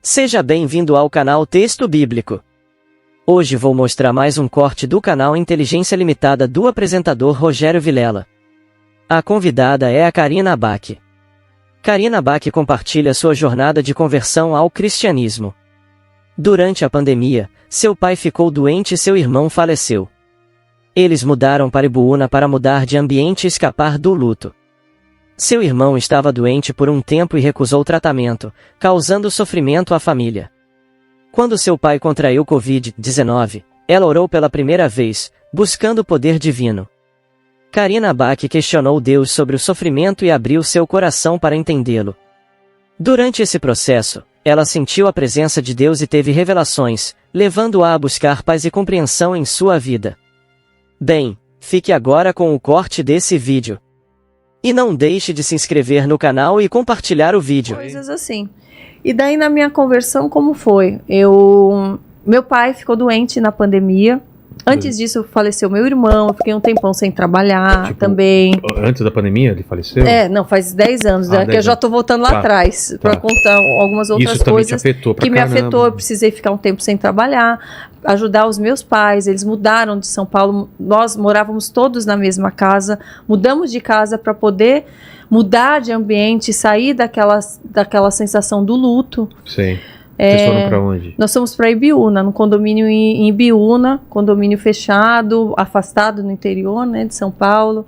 Seja bem-vindo ao canal Texto Bíblico. Hoje vou mostrar mais um corte do canal Inteligência Limitada do apresentador Rogério Vilela. A convidada é a Karina Bach. Karina Bach compartilha sua jornada de conversão ao cristianismo. Durante a pandemia, seu pai ficou doente e seu irmão faleceu. Eles mudaram para Ibiúna para mudar de ambiente e escapar do luto. Seu irmão estava doente por um tempo e recusou tratamento, causando sofrimento à família. Quando seu pai contraiu Covid-19, ela orou pela primeira vez, buscando o poder divino. Karina Bach questionou Deus sobre o sofrimento e abriu seu coração para entendê-lo. Durante esse processo, ela sentiu a presença de Deus e teve revelações, levando-a a buscar paz e compreensão em sua vida. Bem, fique agora com o corte desse vídeo. E não deixe de se inscrever no canal e compartilhar o vídeo. Coisas assim. E daí na minha conversão, como foi? Meu pai ficou doente na pandemia. Antes disso, faleceu meu irmão. Eu fiquei um tempão sem trabalhar também. Antes da pandemia ele faleceu? Não, faz 10 anos, que eu já tô voltando lá atrás para contar algumas outras coisas que me afetou. Eu precisei ficar um tempo sem trabalhar, ajudar os meus pais. Eles mudaram de São Paulo. Nós morávamos todos na mesma casa. Mudamos de casa para poder mudar de ambiente, sair daquela sensação do luto. Sim. Vocês foram para onde? Nós fomos para Ibiúna, no condomínio em Ibiúna, condomínio fechado, afastado no interior, né, de São Paulo.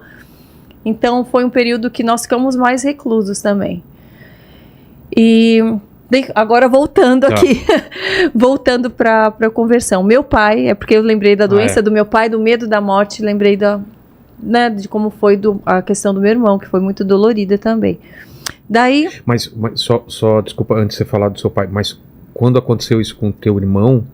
Então foi um período que nós ficamos mais reclusos também. E agora voltando aqui, voltando para a conversão. Meu pai, é porque eu lembrei da doença do meu pai, do medo da morte, lembrei de como foi a questão do meu irmão, que foi muito dolorida também. Daí... Mas só desculpa, antes de você falar do seu pai, mas quando aconteceu isso com o teu irmão,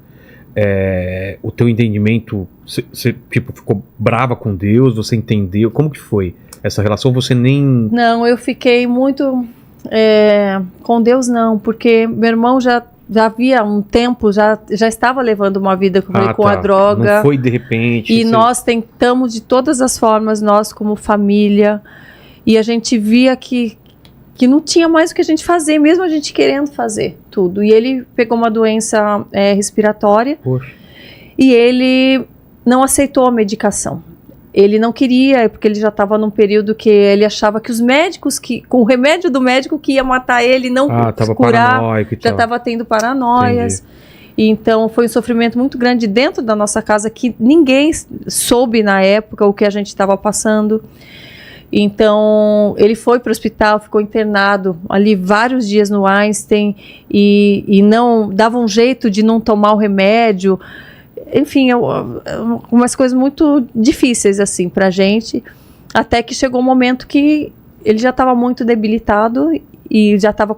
o teu entendimento, você tipo, ficou brava com Deus, você entendeu, como que foi essa relação? Você nem... Não, eu fiquei muito... com Deus não, porque meu irmão já havia um tempo, já estava levando uma vida com a droga. Não foi de repente. E nós tentamos de todas as formas, nós como família, e a gente via que não tinha mais o que a gente fazer, mesmo a gente querendo fazer tudo. E ele pegou uma doença respiratória. Poxa. E ele não aceitou a medicação. Ele não queria, porque ele já estava num período que ele achava que os médicos, com o remédio do médico que ia matar ele, não curar, já estava tendo paranoias. Entendi. E então foi um sofrimento muito grande dentro da nossa casa, que ninguém soube na época o que a gente estava passando. Então ele foi para o hospital, ficou internado ali vários dias no Einstein e não dava um jeito de não tomar o remédio. Enfim, umas coisas muito difíceis assim pra gente, até que chegou um momento que ele já estava muito debilitado e já estava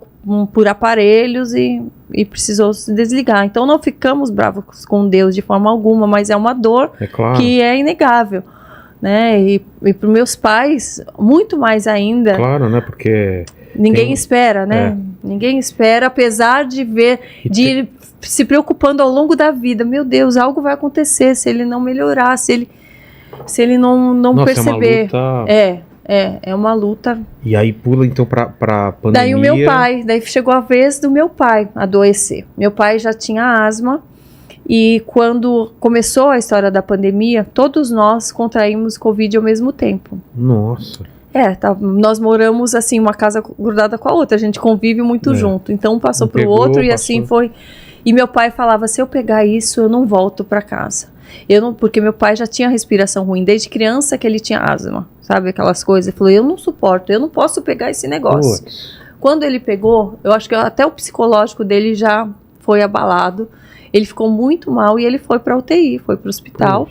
por aparelhos e precisou se desligar. Então não ficamos bravos com Deus de forma alguma, mas é uma dor que é inegável, né? E para os meus pais, muito mais ainda. Claro, né? Porque... Ninguém espera, né? Ninguém espera, apesar de ver, de se preocupando ao longo da vida. Meu Deus, algo vai acontecer se ele não melhorar, se ele não perceber. É uma luta. E aí pula então pra pandemia. Daí o meu pai, chegou a vez do meu pai adoecer. Meu pai já tinha asma e quando começou a história da pandemia, todos nós contraímos Covid ao mesmo tempo. Nossa. Nós moramos assim, uma casa grudada com a outra, a gente convive muito junto, então um passou pro outro e assim foi. E meu pai falava, se eu pegar isso, eu não volto para casa. Porque meu pai já tinha respiração ruim, desde criança que ele tinha asma, sabe, aquelas coisas. Ele falou, eu não suporto, eu não posso pegar esse negócio. Quando ele pegou, eu acho que até o psicológico dele já foi abalado, ele ficou muito mal e ele foi para UTI, foi para o hospital.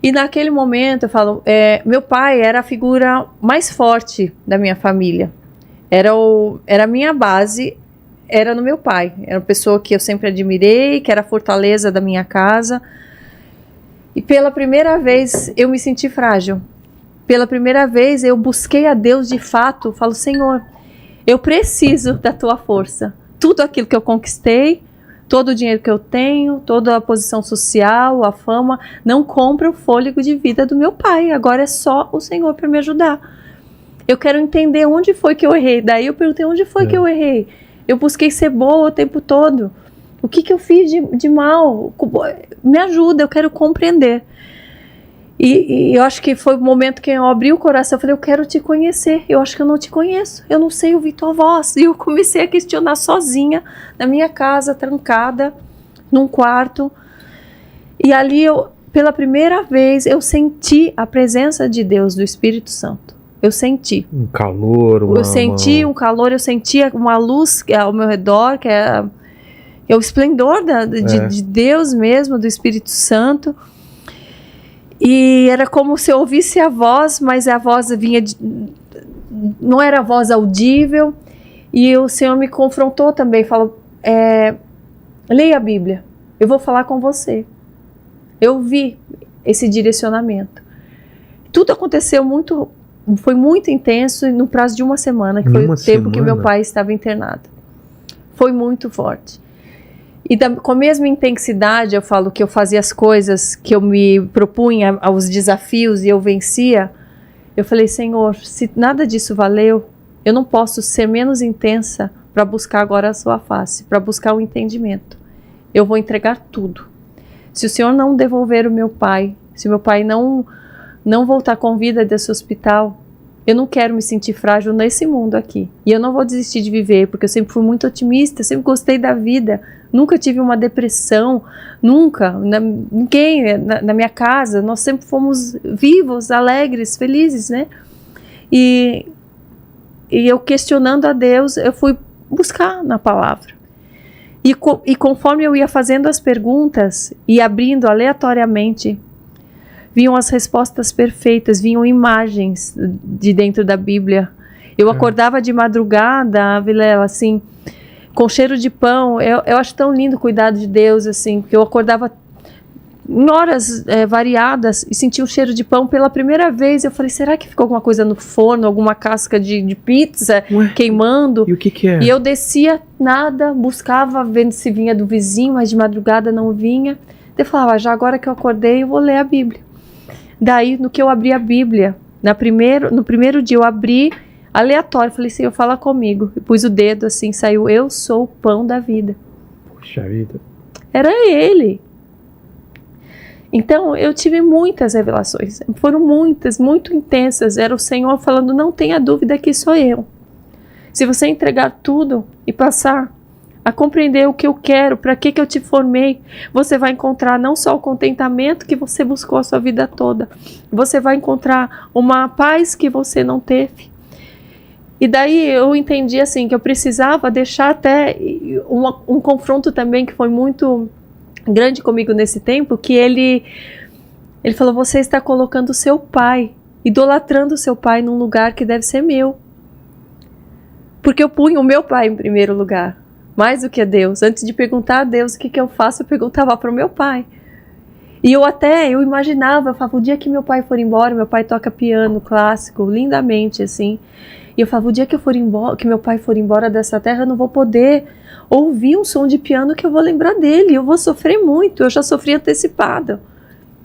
E naquele momento, eu falo, meu pai era a figura mais forte da minha família. Era a minha base, era no meu pai. Era uma pessoa que eu sempre admirei, que era a fortaleza da minha casa. E pela primeira vez, eu me senti frágil. Pela primeira vez, eu busquei a Deus de fato. Falo, Senhor, eu preciso da tua força. Tudo aquilo que eu conquistei, todo o dinheiro que eu tenho, toda a posição social, a fama, não compra o fôlego de vida do meu pai. Agora é só o Senhor para me ajudar. Eu quero entender onde foi que eu errei. Daí eu perguntei, onde foi que eu errei? Eu busquei ser boa o tempo todo. O que eu fiz de mal? Me ajuda, eu quero compreender. E eu acho que foi o momento que eu abri o coração. Eu falei, eu quero te conhecer. Eu acho que eu não te conheço. Eu não sei ouvir tua voz. E eu comecei a questionar sozinha, na minha casa, trancada, num quarto. E ali, pela primeira vez, eu senti a presença de Deus, do Espírito Santo. Eu senti. Um calor, eu senti um calor, eu sentia uma luz ao meu redor, que é o esplendor de Deus mesmo, do Espírito Santo. E era como se eu ouvisse a voz, mas a voz vinha não era a voz audível. E o Senhor me confrontou também, falou, leia a Bíblia, eu vou falar com você. Eu vi esse direcionamento. Tudo aconteceu foi muito intenso no prazo de uma semana, que foi o tempo que meu pai estava internado. Foi muito forte. E com a mesma intensidade, eu falo que eu fazia as coisas que eu me propunha, aos desafios, e eu vencia. Eu falei, Senhor, se nada disso valeu, eu não posso ser menos intensa para buscar agora a sua face, para buscar o entendimento. Eu vou entregar tudo. Se o Senhor não devolver o meu pai, se meu pai não voltar com vida desse hospital, eu não quero me sentir frágil nesse mundo aqui. E eu não vou desistir de viver, porque eu sempre fui muito otimista, sempre gostei da vida. Nunca tive uma depressão, nunca. Ninguém na minha casa, nós sempre fomos vivos, alegres, felizes, né? E eu questionando a Deus, eu fui buscar na palavra. E conforme eu ia fazendo as perguntas e abrindo aleatoriamente, vinham as respostas perfeitas, vinham imagens de dentro da Bíblia. Eu acordava de madrugada, Vilela, assim, com cheiro de pão. Eu acho tão lindo o cuidado de Deus, assim, porque eu acordava em horas variadas e sentia o cheiro de pão pela primeira vez. Eu falei, será que ficou alguma coisa no forno, alguma casca de pizza queimando? E o que é? E eu descia, nada, buscava, vendo se vinha do vizinho, mas de madrugada não vinha. Eu falava, já agora que eu acordei, eu vou ler a Bíblia. Daí, no que eu abri a Bíblia, no primeiro dia eu abri, aleatório, falei, Senhor, fala comigo. E pus o dedo assim, saiu, eu sou o pão da vida. Poxa vida. Era ele. Então, eu tive muitas revelações, foram muitas, muito intensas. Era o Senhor falando, não tenha dúvida que sou eu. Se você entregar tudo e passar a compreender o que eu quero, para que eu te formei, você vai encontrar não só o contentamento que você buscou a sua vida toda, você vai encontrar uma paz que você não teve. E daí eu entendi assim, que eu precisava deixar até um confronto também que foi muito grande comigo nesse tempo, que ele falou, você está colocando o seu pai, idolatrando o seu pai num lugar que deve ser meu. Porque eu punho o meu pai em primeiro lugar. Mais do que a Deus. Antes de perguntar a Deus o que eu faço, eu perguntava para o meu pai. E eu imaginava, eu falava, o dia que meu pai for embora, meu pai toca piano clássico, lindamente, assim. E eu falava, o dia que meu pai for embora dessa terra, eu não vou poder ouvir um som de piano que eu vou lembrar dele. Eu vou sofrer muito, eu já sofri antecipado,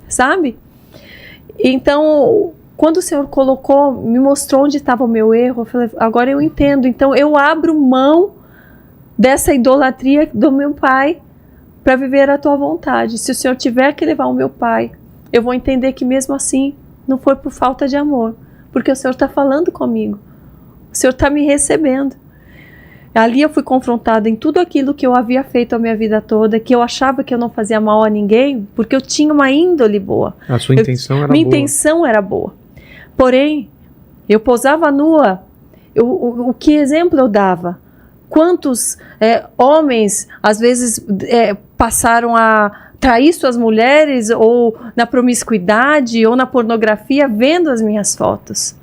sabe? Então, quando o Senhor me mostrou onde estava o meu erro, eu falei, agora eu entendo. Então, eu abro mão dessa idolatria do meu pai para viver a tua vontade. Se o Senhor tiver que levar o meu pai, eu vou entender que mesmo assim não foi por falta de amor, porque o Senhor está falando comigo, o Senhor está me recebendo. Ali eu fui confrontada em tudo aquilo que eu havia feito a minha vida toda, que eu achava que eu não fazia mal a ninguém, porque eu tinha uma índole boa. A sua intenção era boa. Minha intenção era boa. Porém, eu posava nua. O que exemplo eu dava? Quantos homens, às vezes, passaram a trair suas mulheres, ou na promiscuidade, ou na pornografia, vendo as minhas fotos?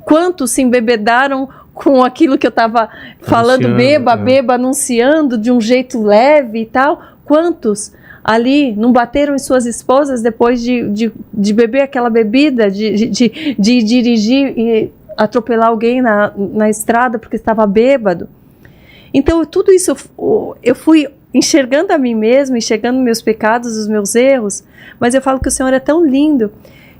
Quantos se embebedaram com aquilo que eu estava falando, beba, anunciando de um jeito leve e tal? Quantos ali não bateram em suas esposas depois de beber aquela bebida, de dirigir e atropelar alguém na estrada porque estava bêbado? Então, tudo isso eu fui enxergando a mim mesma, enxergando meus pecados, os meus erros, mas eu falo que o Senhor é tão lindo,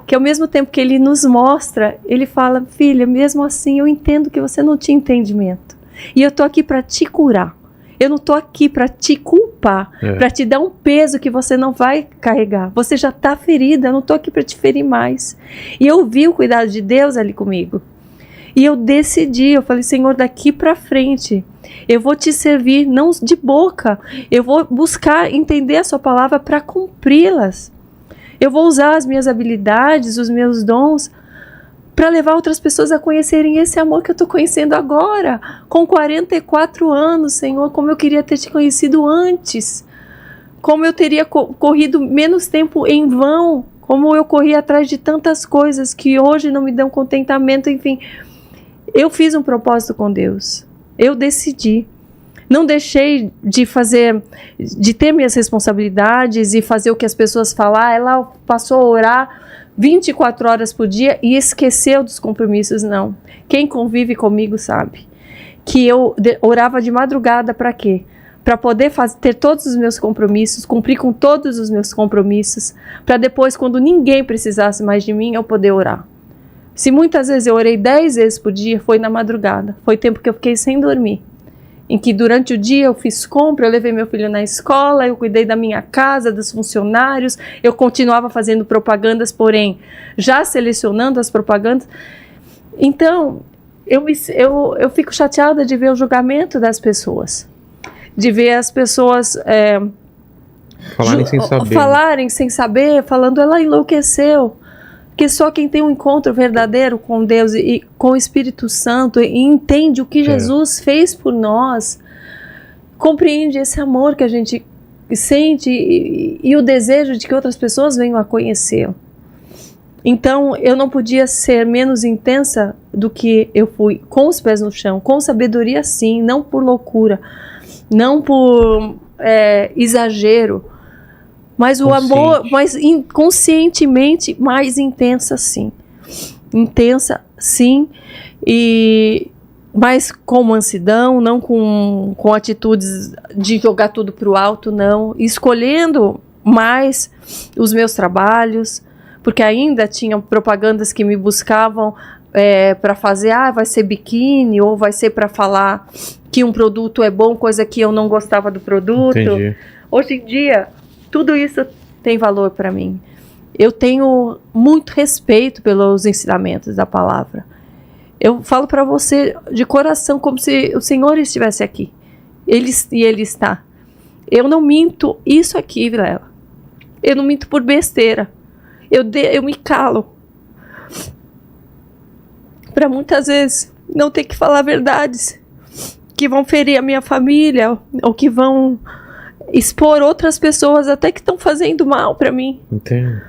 que ao mesmo tempo que Ele nos mostra, Ele fala, filha, mesmo assim eu entendo que você não tinha entendimento. E eu tô aqui para te curar. Eu não tô aqui para te culpar, para te dar um peso que você não vai carregar. Você já tá ferida, eu não tô aqui para te ferir mais. E eu vi o cuidado de Deus ali comigo. E eu decidi, eu falei, Senhor, daqui para frente, eu vou te servir, não de boca. Eu vou buscar entender a sua palavra para cumpri-las. Eu vou usar as minhas habilidades, os meus dons, para levar outras pessoas a conhecerem esse amor que eu estou conhecendo agora, com 44 anos, Senhor, como eu queria ter te conhecido antes, como eu teria corrido menos tempo em vão, como eu corri atrás de tantas coisas que hoje não me dão contentamento, enfim. Eu fiz um propósito com Deus, eu decidi. Não deixei de ter minhas responsabilidades e fazer o que as pessoas falam. Ela passou a orar 24 horas por dia e esqueceu dos compromissos, não. Quem convive comigo sabe que eu orava de madrugada para quê? Para poder ter todos os meus compromissos, cumprir com todos os meus compromissos, para depois, quando ninguém precisasse mais de mim, eu poder orar. Se muitas vezes eu orei 10 vezes por dia, foi na madrugada. Foi tempo que eu fiquei sem dormir. Em que durante o dia eu fiz compra, eu levei meu filho na escola, eu cuidei da minha casa, dos funcionários, eu continuava fazendo propagandas, porém, já selecionando as propagandas. Então, eu fico chateada de ver o julgamento das pessoas, de ver as pessoas falarem sem saber, falando, ela enlouqueceu. Porque só quem tem um encontro verdadeiro com Deus e com o Espírito Santo e entende o que Jesus fez por nós, compreende esse amor que a gente sente e o desejo de que outras pessoas venham a conhecê-lo. Então, eu não podia ser menos intensa do que eu fui, com os pés no chão, com sabedoria sim, não por loucura, não por exagero, mas o amor, mas inconscientemente mais intensa sim. Intensa sim, mas com mansidão, não com atitudes de jogar tudo para o alto, não. Escolhendo mais os meus trabalhos, porque ainda tinham propagandas que me buscavam para fazer, vai ser biquíni, ou vai ser para falar que um produto é bom, coisa que eu não gostava do produto. Entendi. Hoje em dia, tudo isso tem valor para mim. Eu tenho muito respeito pelos ensinamentos da palavra. Eu falo para você de coração, como se o Senhor estivesse aqui. Ele está. Eu não minto isso aqui, Vilela. Eu não minto por besteira. Eu me calo. Para muitas vezes não ter que falar verdades que vão ferir a minha família ou que vão expor outras pessoas até que estão fazendo mal para mim. Entendo.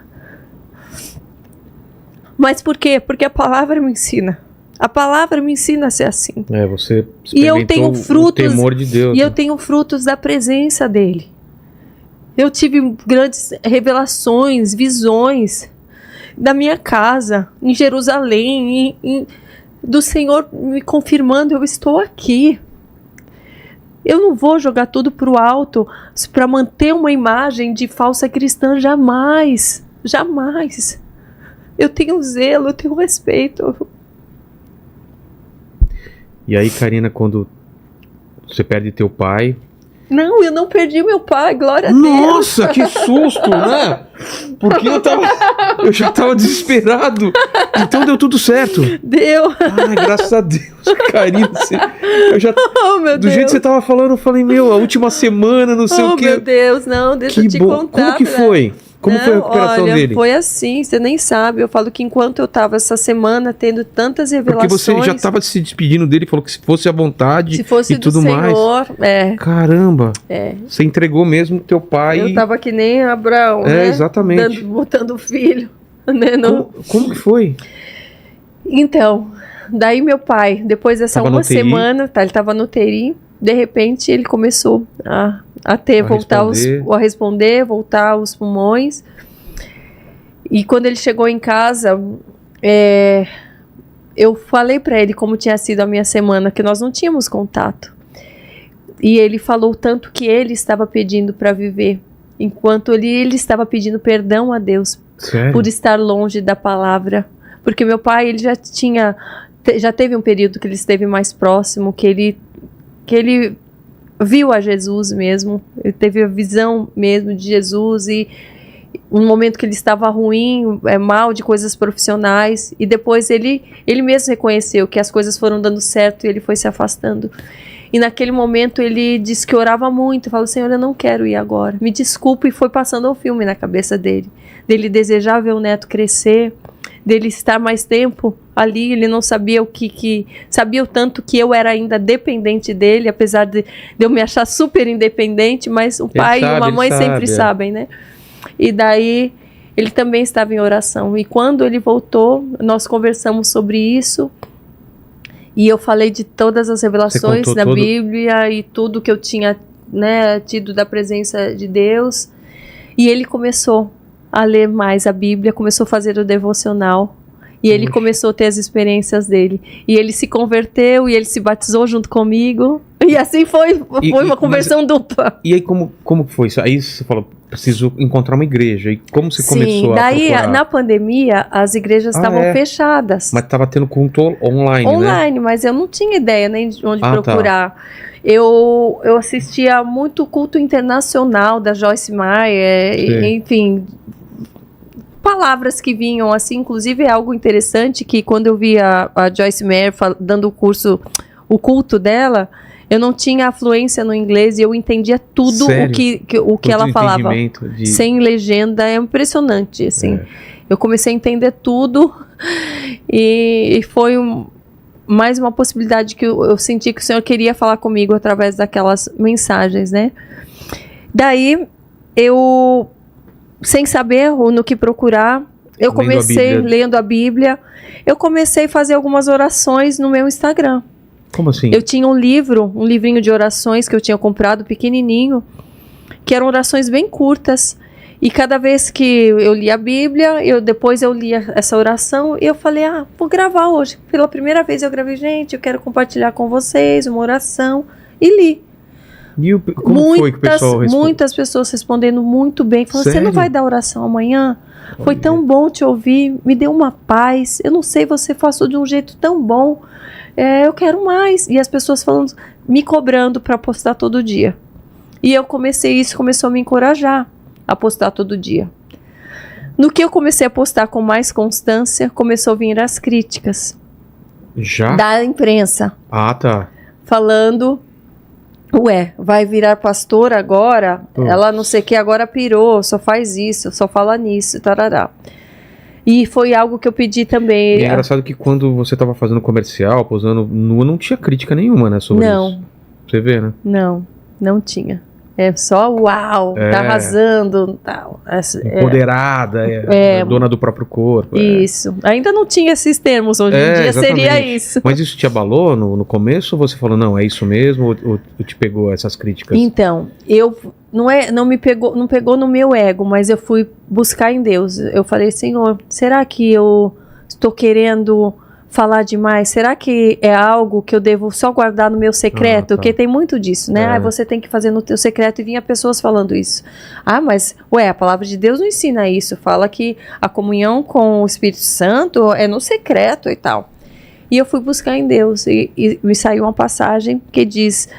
Mas por quê? Porque a palavra me ensina. A palavra me ensina a ser assim. Você e eu tenho frutos, o temor de Deus. E eu tenho frutos da presença dele. Eu tive grandes revelações, visões da minha casa, em Jerusalém, do Senhor me confirmando, eu estou aqui. Eu não vou jogar tudo para o alto para manter uma imagem de falsa cristã, jamais, jamais. Eu tenho zelo, eu tenho respeito. E aí, Karina, quando você perde teu pai... Não, eu não perdi meu pai, glória a Deus. Nossa, que susto, né? Porque eu já tava desesperado. Então deu tudo certo. Deu. Ai, graças a Deus, Karina. Meu do jeito que você tava falando, eu falei, a última semana, não sei o quê. Meu Deus, não, deixa eu te contar. Como que foi? Como foi a recuperação dele? Foi assim, você nem sabe. Eu falo que enquanto eu estava essa semana tendo tantas revelações... Porque você já estava se despedindo dele, falou que se fosse à vontade se fosse e tudo Senhor, mais. Caramba! Você entregou mesmo teu pai... Eu estava que nem Abraão, né? Exatamente. Botando o filho. Né? Como que foi? Então, daí meu pai, depois dessa uma semana, ele estava no UTI, de repente ele começou a responder, voltar os pulmões. E quando ele chegou em casa, eu falei para ele como tinha sido a minha semana, que nós não tínhamos contato. E ele falou tanto que ele estava pedindo para viver, enquanto ele estava pedindo perdão a Deus. Sério? Por estar longe da palavra. Porque meu pai, ele já teve um período que ele esteve mais próximo, que ele que ele viu a Jesus mesmo, ele teve a visão mesmo de Jesus, e um momento que ele estava ruim, mal de coisas profissionais, e depois ele mesmo reconheceu que as coisas foram dando certo e ele foi se afastando. E naquele momento ele disse que orava muito, falou: Senhor, eu não quero ir agora, me desculpa, e foi passando o filme na cabeça dele desejar ver o neto crescer, dele estar mais tempo ali. Ele não sabia sabia o tanto que eu era ainda dependente dele, apesar de eu me achar super independente, mas o pai e uma mãe sempre sabem, né? E daí ele também estava em oração, e quando ele voltou, nós conversamos sobre isso, e eu falei de todas as revelações da Bíblia e tudo que eu tinha, né, tido da presença de Deus, e ele começou a ler mais a Bíblia, começou a fazer o devocional, e ele começou a ter as experiências dele, e ele se converteu, e ele se batizou junto comigo, e assim foi uma conversão dupla. E aí como foi isso? Aí você falou: preciso encontrar uma igreja. E como você começou a procurar? Na pandemia, as igrejas estavam fechadas. Mas estava tendo culto online, né? Online, mas eu não tinha ideia nem de onde procurar. Tá. Eu assistia muito culto internacional da Joyce Meyer, enfim, palavras que vinham assim. Inclusive é algo interessante que quando eu vi a Joyce Meyer dando o culto dela, eu não tinha afluência no inglês e eu entendia tudo o que ela falava. Sem legenda, é impressionante, assim. Eu comecei a entender tudo e foi mais uma possibilidade que eu senti que o Senhor queria falar comigo através daquelas mensagens, né? Daí, eu, sem saber no que procurar, eu comecei lendo a Bíblia, eu comecei a fazer algumas orações no meu Instagram. Como assim? Eu tinha um livrinho de orações que eu tinha comprado, pequenininho, que eram orações bem curtas. E cada vez que eu lia a Bíblia, depois eu lia essa oração, e eu falei: vou gravar hoje. Pela primeira vez eu gravei: gente, eu quero compartilhar com vocês uma oração. E li. E como foi que o pessoal respondeu? Muitas pessoas respondendo muito bem. Falando: você não vai dar oração amanhã? Foi tão bom te ouvir, me deu uma paz. Eu não sei, você faz de um jeito tão bom. Eu quero mais. E as pessoas falando, me cobrando para postar todo dia. E eu começou a me encorajar a postar todo dia. No que eu comecei a postar com mais constância, começou a vir as críticas. Já? Da imprensa. Tá. Falando: vai virar pastora agora? Ela não sei o que, agora pirou, só faz isso, só fala nisso, tarará. E foi algo que eu pedi também. E é engraçado que quando você estava fazendo comercial, posando nua, não tinha crítica nenhuma, né, sobre isso. Você vê, né? Não tinha. É só uau, tá arrasando, tal. Empoderada, dona do próprio corpo. Isso. Ainda não tinha esses termos, hoje em dia exatamente. seria isso. Mas isso te abalou no começo, ou você falou: não, é isso mesmo, ou te pegou essas críticas? Então, não pegou no meu ego, mas eu fui buscar em Deus. Eu falei: Senhor, será que eu estou querendo falar demais? Será que é algo que eu devo só guardar no meu secreto? Porque tem muito disso, né? Você tem que fazer no teu secreto, e vinha pessoas falando isso. Mas, a palavra de Deus não ensina isso. Fala que a comunhão com o Espírito Santo é no secreto e tal. E eu fui buscar em Deus, e me saiu uma passagem que diz...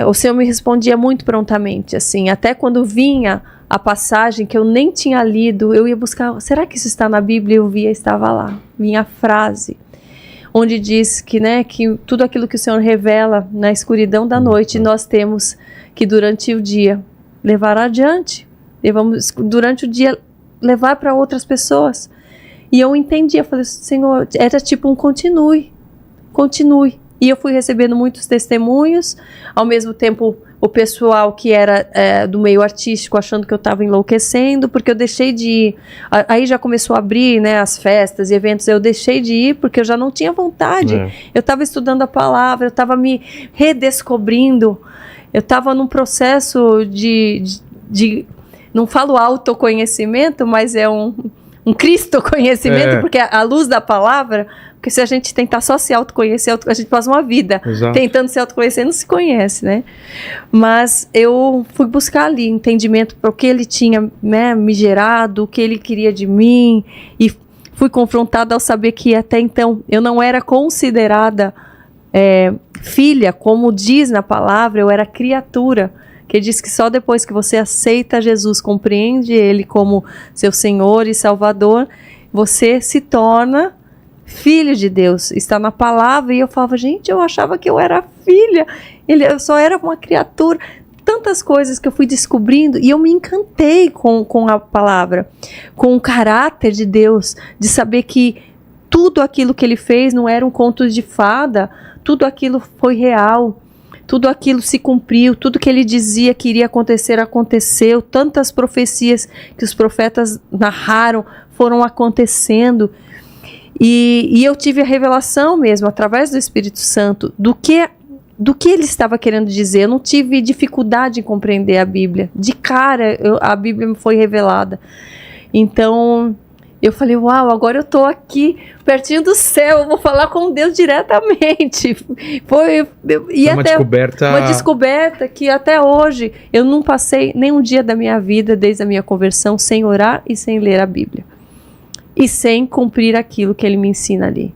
o Senhor me respondia muito prontamente, assim, até quando vinha a passagem que eu nem tinha lido, eu ia buscar: será que isso está na Bíblia? Eu via, estava lá, minha frase, onde diz que tudo aquilo que o Senhor revela na escuridão da noite, nós temos que durante o dia levar adiante, durante o dia levar para outras pessoas. E eu entendi, eu falei: Senhor, era tipo um continue. E eu fui recebendo muitos testemunhos, ao mesmo tempo o pessoal que era do meio artístico achando que eu estava enlouquecendo, porque eu deixei de ir. Aí já começou a abrir, né, as festas e eventos, eu deixei de ir porque eu já não tinha vontade. Eu estava estudando a palavra, eu estava me redescobrindo, eu estava num processo de não falo autoconhecimento, mas é um Cristo conhecimento, porque a luz da palavra, porque se a gente tentar só se autoconhecer, a gente passa uma vida tentando se autoconhecer, não se conhece, né? Mas eu fui buscar ali entendimento para o que ele tinha, né, me gerado, o que ele queria de mim, e fui confrontada ao saber que até então eu não era considerada filha, como diz na palavra, eu era criatura, que diz que só depois que você aceita Jesus, compreende Ele como seu Senhor e Salvador, você se torna filho de Deus. Está na palavra. E eu falava, gente, eu achava que eu era filha, eu só era uma criatura. Tantas coisas que eu fui descobrindo e eu me encantei com a palavra, com o caráter de Deus, de saber que tudo aquilo que Ele fez não era um conto de fada, tudo aquilo foi real. Tudo aquilo se cumpriu, tudo que Ele dizia que iria acontecer, aconteceu. Tantas profecias que os profetas narraram foram acontecendo. E eu tive a revelação mesmo, através do Espírito Santo, do que Ele estava querendo dizer. Eu não tive dificuldade em compreender a Bíblia. De cara, a Bíblia me foi revelada. Então, eu falei, uau, agora eu estou aqui, pertinho do céu, eu vou falar com Deus diretamente. Foi uma descoberta que até hoje eu não passei nenhum dia da minha vida, desde a minha conversão, sem orar e sem ler a Bíblia. E sem cumprir aquilo que Ele me ensina ali.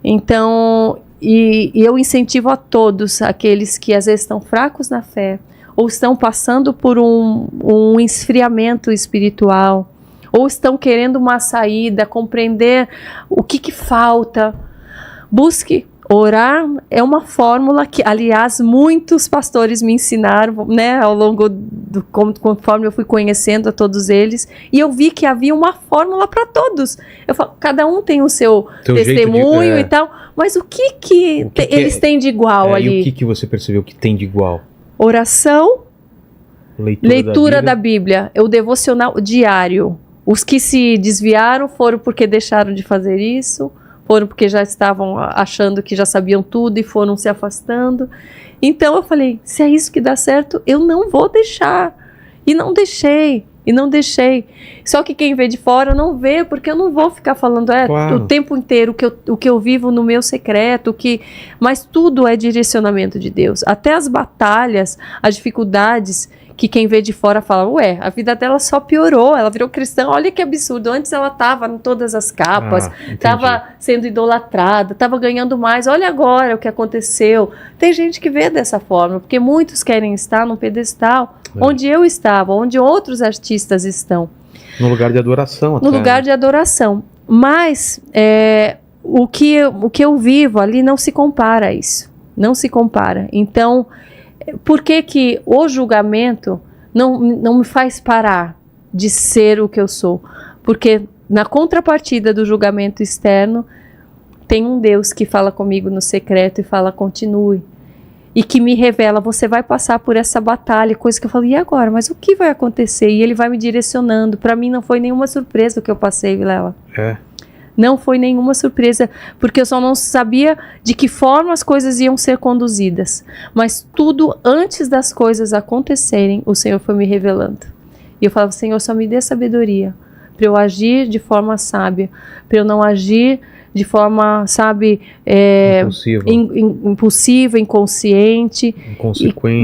Então, e eu incentivo a todos, aqueles que às vezes estão fracos na fé, ou estão passando por um esfriamento espiritual, ou estão querendo uma saída, compreender o que falta. Busque orar, é uma fórmula que, aliás, muitos pastores me ensinaram, né, ao longo conforme eu fui conhecendo a todos eles, e eu vi que havia uma fórmula para todos. Eu falo, cada um tem o seu testemunho e tal, mas o que eles têm de igual ali? E o que você percebeu que tem de igual? Oração, leitura da Bíblia, o devocional diário. Os que se desviaram foram porque deixaram de fazer isso, foram porque já estavam achando que já sabiam tudo e foram se afastando. Então eu falei, se é isso que dá certo, eu não vou deixar. E não deixei. Só que quem vê de fora não vê, porque eu não vou ficar falando claro, o tempo inteiro o que eu vivo no meu secreto, mas tudo é direcionamento de Deus. Até as batalhas, as dificuldades, que quem vê de fora fala, a vida dela só piorou, ela virou cristã, olha que absurdo, antes ela estava em todas as capas, estava sendo idolatrada, estava ganhando mais, olha agora o que aconteceu. Tem gente que vê dessa forma, porque muitos querem estar num pedestal, onde eu estava, onde outros artistas estão. No lugar de adoração. No lugar de adoração. Mas o que eu vivo ali não se compara a isso, não se compara. Então, por que o julgamento não me faz parar de ser o que eu sou? Porque na contrapartida do julgamento externo, tem um Deus que fala comigo no secreto e fala, continue. E que me revela, você vai passar por essa batalha, coisa que eu falei, e agora? Mas o que vai acontecer? E Ele vai me direcionando. Para mim não foi nenhuma surpresa o que eu passei, Vilela. Não foi nenhuma surpresa, porque eu só não sabia de que forma as coisas iam ser conduzidas. Mas tudo antes das coisas acontecerem, o Senhor foi me revelando. E eu falava, Senhor, só me dê sabedoria para eu agir de forma sábia, para eu não agir de forma, impulsiva, inconsciente,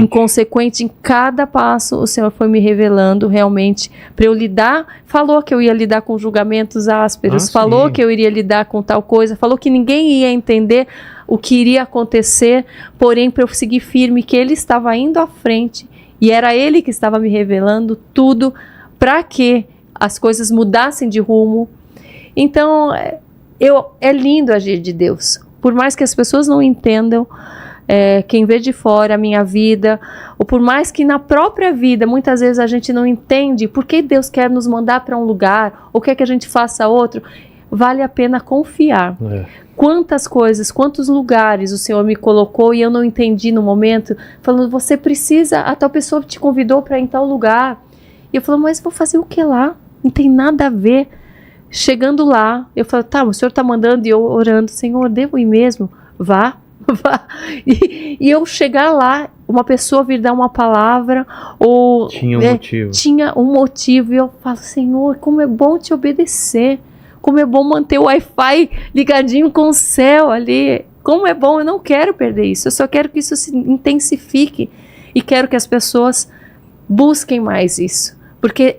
inconsequente. Em cada passo o Senhor foi me revelando realmente para eu lidar. Falou que eu ia lidar com julgamentos ásperos, falou que eu iria lidar com tal coisa, falou que ninguém ia entender o que iria acontecer, porém para eu seguir firme, que Ele estava indo à frente e era Ele que estava me revelando tudo para que as coisas mudassem de rumo. Então é lindo agir de Deus, por mais que as pessoas não entendam, quem vê de fora a minha vida, ou por mais que na própria vida, muitas vezes a gente não entende por que Deus quer nos mandar para um lugar, ou quer que a gente faça outro, vale a pena confiar. Quantas coisas, quantos lugares o Senhor me colocou e eu não entendi no momento, falando, você precisa, a tal pessoa te convidou para ir em tal lugar, e eu falo, mas vou fazer o que lá? Não tem nada a ver. Chegando lá, eu falo, o Senhor está mandando, e eu orando, Senhor, devo ir mesmo? Vá. E eu chegar lá, uma pessoa vir dar uma palavra, ou tinha um motivo, e eu falo, Senhor, como é bom te obedecer, como é bom manter o Wi-Fi ligadinho com o céu ali, como é bom, eu não quero perder isso, eu só quero que isso se intensifique, e quero que as pessoas busquem mais isso, porque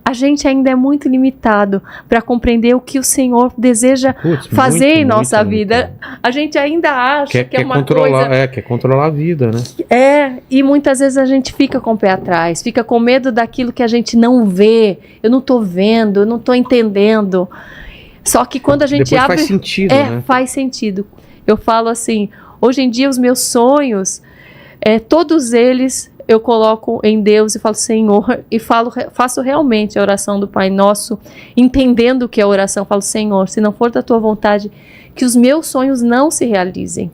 a gente ainda é muito limitado para compreender o que o Senhor deseja fazer em nossa vida. A gente ainda acha que é uma coisa... quer controlar a vida, né? E muitas vezes a gente fica com o pé atrás, fica com medo daquilo que a gente não vê. Eu não estou vendo, eu não estou entendendo. Só que quando a gente depois abre... faz sentido, né? Faz sentido. Eu falo assim, hoje em dia os meus sonhos, todos eles... eu coloco em Deus e falo, Senhor, e faço realmente a oração do Pai Nosso, entendendo o que é a oração. Falo, Senhor, se não for da tua vontade, que os meus sonhos não se realizem,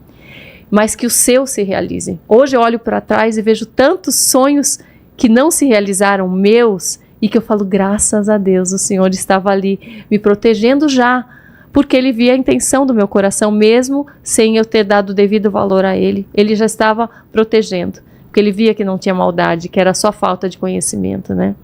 mas que os seus se realizem. Hoje eu olho para trás e vejo tantos sonhos que não se realizaram meus, e que eu falo, graças a Deus, o Senhor estava ali me protegendo já, porque Ele via a intenção do meu coração, mesmo sem eu ter dado o devido valor a Ele. Ele já estava protegendo. Porque ele via que não tinha maldade, que era só falta de conhecimento, né?